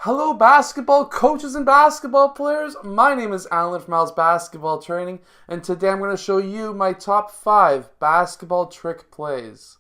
Hello basketball coaches and basketball players, my name is Alan from Al's Basketball Training, and today I'm going to show you my top 5 basketball trick plays.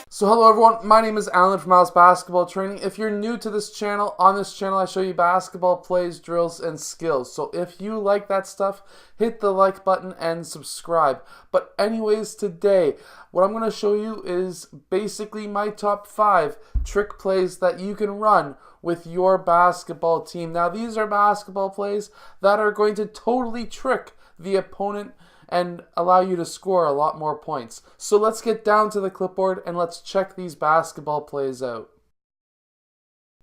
So hello everyone, my name is Alan from Al's Basketball Training. If you're new to this channel, on this channel I show you basketball plays, drills, and skills. So if you like that stuff, hit the like button and subscribe. But anyways, today, what I'm going to show you is basically my top 5 trick plays that you can run with your basketball team. Now these are basketball plays that are going to totally trick the opponent and allow you to score a lot more points. So let's get down to the clipboard and let's check these basketball plays out.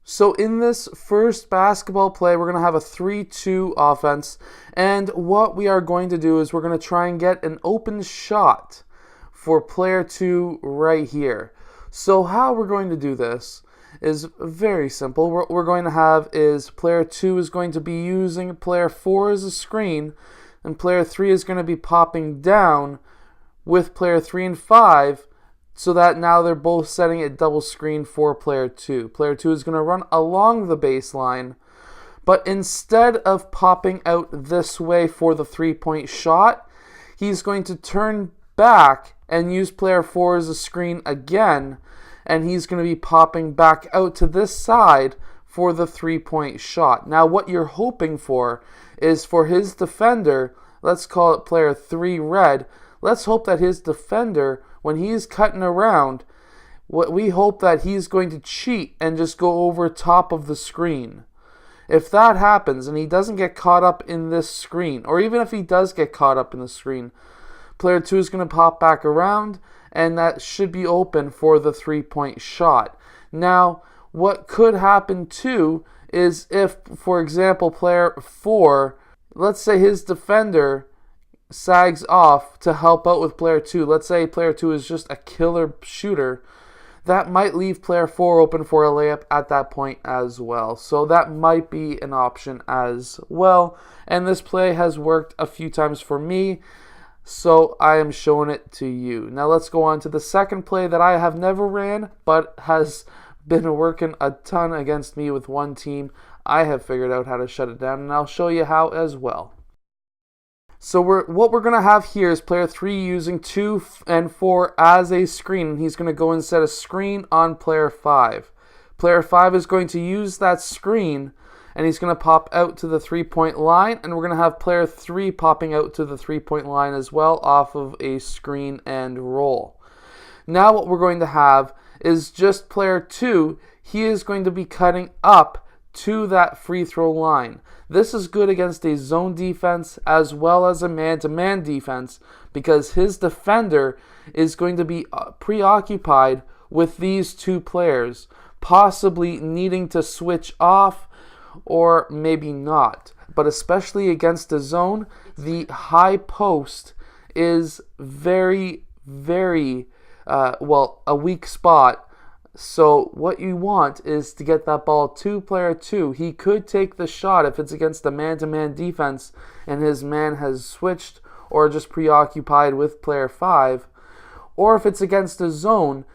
So in this first basketball play, we're going to have a 3-2 offense. And what we are going to do is we're going to try and get an open shot for player 2 right here. So how we're going to do this is very simple. What we're going to have is player 2 is going to be using player 4 as a screen, and player 3 is going to be popping down with player 3 and 5, so that now they're both setting a double screen for player 2. Player 2 is going to run along the baseline, but instead of popping out this way for the 3-point shot, he's going to turn back and use player 4 as a screen again, and he's going to be popping back out to this side for the 3-point shot. Now what you're hoping for is for his defender, let's call it player 3 red, let's hope that his defender, when he's cutting around, we hope that he's going to cheat and just go over top of the screen. If that happens and he doesn't get caught up in this screen, or even if he does get caught up in the screen, player 2 is going to pop back around, and that should be open for the 3-point shot. Now, what could happen too is if, for example, player 4, let's say his defender sags off to help out with player 2. Let's say player 2 is just a killer shooter. That might leave player 4 open for a layup at that point as well. So that might be an option as well. And this play has worked a few times for me, so I am showing it to you. Now let's go on to the second play that I have never ran, but has been working a ton against me with one team. I have figured out how to shut it down, and I'll show you how as well. So what we're going to have here is player 3 using 2 and 4 as a screen, and he's going to go and set a screen on player 5. Player 5 is going to use that screen, and he's going to pop out to the 3-point line, and we're going to have player 3 popping out to the 3-point line as well off of a screen and roll. Now what we're going to have is just player 2, he is going to be cutting up to that free throw line. This is good against a zone defense as well as a man-to-man defense, because his defender is going to be preoccupied with these two players, possibly needing to switch off or maybe not. But especially against a zone, the high post is very, very a weak spot. So what you want is to get that ball to player 2. He could take the shot if it's against a man-to-man defense and his man has switched or just preoccupied with player 5. Or if it's against a zone,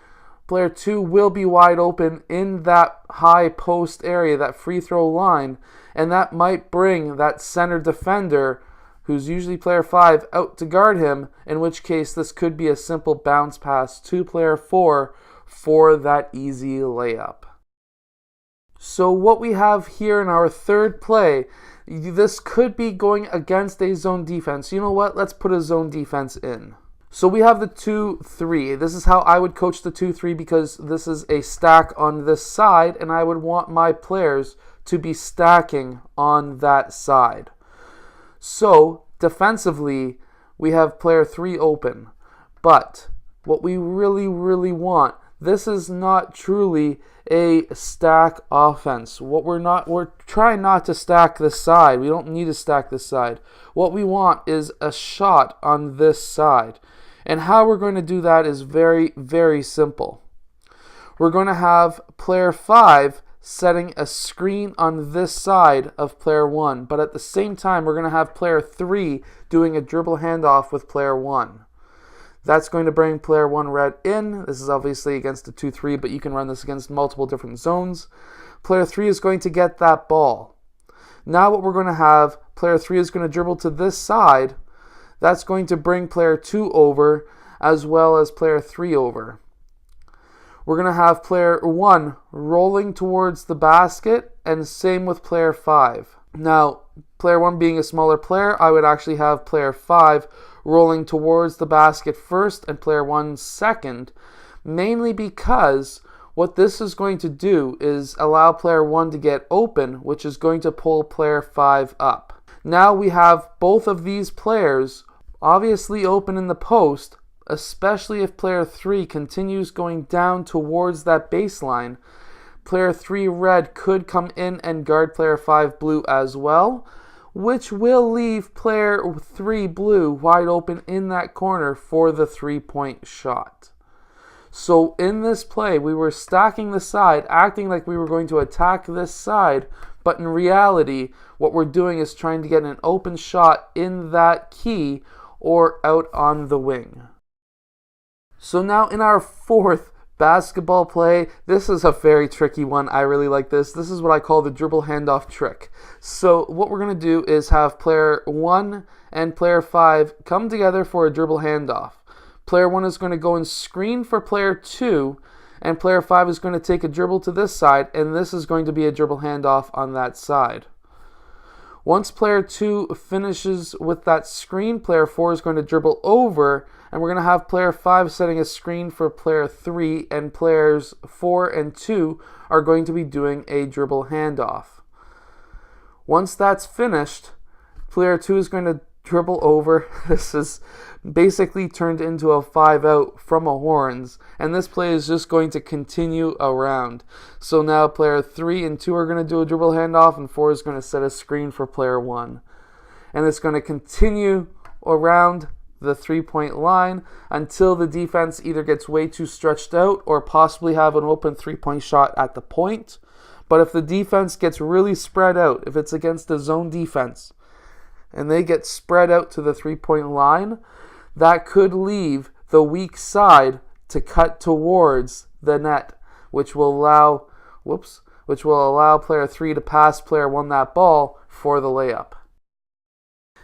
player 2 will be wide open in that high post area, that free throw line, and that might bring that center defender, who's usually player 5, out to guard him, in which case this could be a simple bounce pass to player 4 for that easy layup. So what we have here in our third play, this could be going against a zone defense. You know what? Let's put a zone defense in. So we have the 2-3. This is how I would coach the 2-3, because this is a stack on this side, and I would want my players to be stacking on that side. So defensively, we have player 3 open. But what we really, really want, this is not truly a stack offense. We're trying not to stack this side. We don't need to stack this side. What we want is a shot on this side. And how we're going to do that is very, very simple. We're going to have player 5 setting a screen on this side of player 1, but at the same time we're going to have player 3 doing a dribble handoff with player 1. That's going to bring player 1 red in. This is obviously against a 2-3, but you can run this against multiple different zones. Player 3 is going to get that ball. Now what we're going to have, player 3 is going to dribble to this side. That's going to bring player 2 over, as well as player 3 over. We're going to have player 1 rolling towards the basket, and same with player 5. Now, player 1 being a smaller player, I would actually have player 5 rolling towards the basket first and player 1 second, mainly because what this is going to do is allow player 1 to get open, which is going to pull player 5 up. Now we have both of these players obviously open in the post, especially if player 3 continues going down towards that baseline. Player 3 red could come in and guard player 5 blue as well, which will leave player 3 blue wide open in that corner for the 3-point shot. So in this play, we were stacking the side, acting like we were going to attack this side, but in reality, what we're doing is trying to get an open shot in that key or out on the wing. So now in our fourth basketball play, this is a very tricky one. I really like this. This is what I call the dribble handoff trick. So what we're going to do is have player 1 and player 5 come together for a dribble handoff. Player 1 is going to go and screen for player 2, and player 5 is going to take a dribble to this side, and this is going to be a dribble handoff on that side. Once player 2 finishes with that screen, player 4 is going to dribble over, and we're going to have player 5 setting a screen for player 3, and players 4 and 2 are going to be doing a dribble handoff. Once that's finished, player 2 is going to dribble over. This is basically turned into a 5-out from a horns, and this play is just going to continue around. So now player 3 and 2 are going to do a dribble handoff, and 4 is going to set a screen for player 1. And it's going to continue around the 3-point line until the defense either gets way too stretched out or possibly have an open 3-point shot at the point. But if the defense gets really spread out, if it's against a zone defense, and they get spread out to the 3-point line, that could leave the weak side to cut towards the net, which will allow player 3 to pass player 1 that ball for the layup.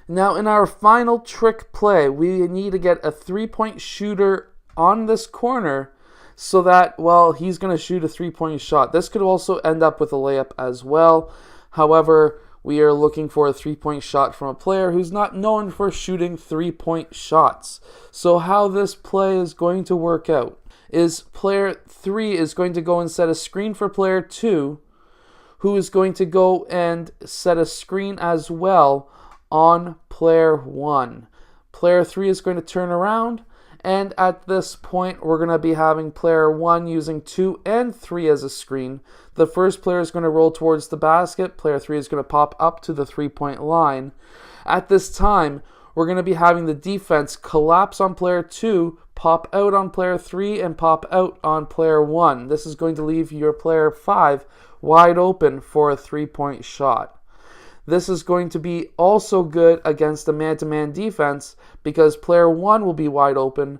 Now in our final trick play, we need to get a 3-point shooter on this corner so that, well, he's going to shoot a 3-point shot. This could also end up with a layup as well. However, we are looking for a 3-point shot from a player who's not known for shooting 3-point shots. So how this play is going to work out is player 3 is going to go and set a screen for player 2, who is going to go and set a screen as well on player 1. Player 3 is going to turn around, and at this point we're going to be having player 1 using 2 and 3 as a screen. The first player is going to roll towards the basket. Player 3 is going to pop up to the 3-point line. At this time, we're going to be having the defense collapse on player 2, pop out on player 3, and pop out on player 1. This is going to leave your player 5 wide open for a 3-point shot. This is going to be also good against a man-to-man defense because player 1 will be wide open,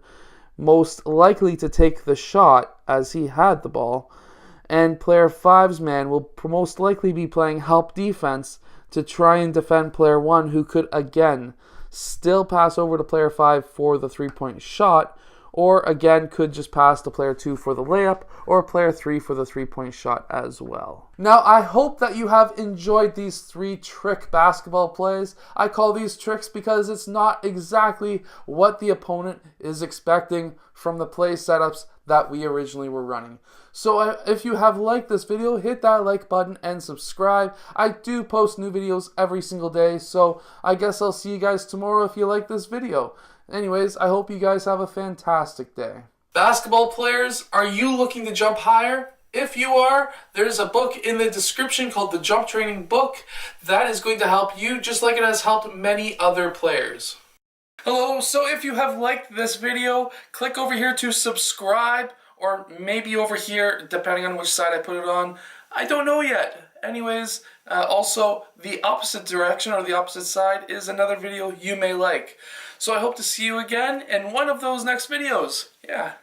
most likely to take the shot as he had the ball, and player 5's man will most likely be playing help defense to try and defend player 1, who could again still pass over to player 5 for the 3-point shot, or again could just pass to player 2 for the layup, or player 3 for the 3-point shot as well. Now I hope that you have enjoyed these 3 trick basketball plays. I call these tricks because it's not exactly what the opponent is expecting from the play setups that we originally were running. So if you have liked this video, hit that like button and subscribe. I do post new videos every single day, so I guess I'll see you guys tomorrow if you like this video. Anyways, I hope you guys have a fantastic day. Basketball players, are you looking to jump higher? If you are, there's a book in the description called the Jump Training Book that is going to help you just like it has helped many other players. Hello, so if you have liked this video, click over here to subscribe, or maybe over here, depending on which side I put it on. I don't know yet. Anyways, also the opposite direction or the opposite side is another video you may like. So I hope to see you again in one of those next videos. Yeah.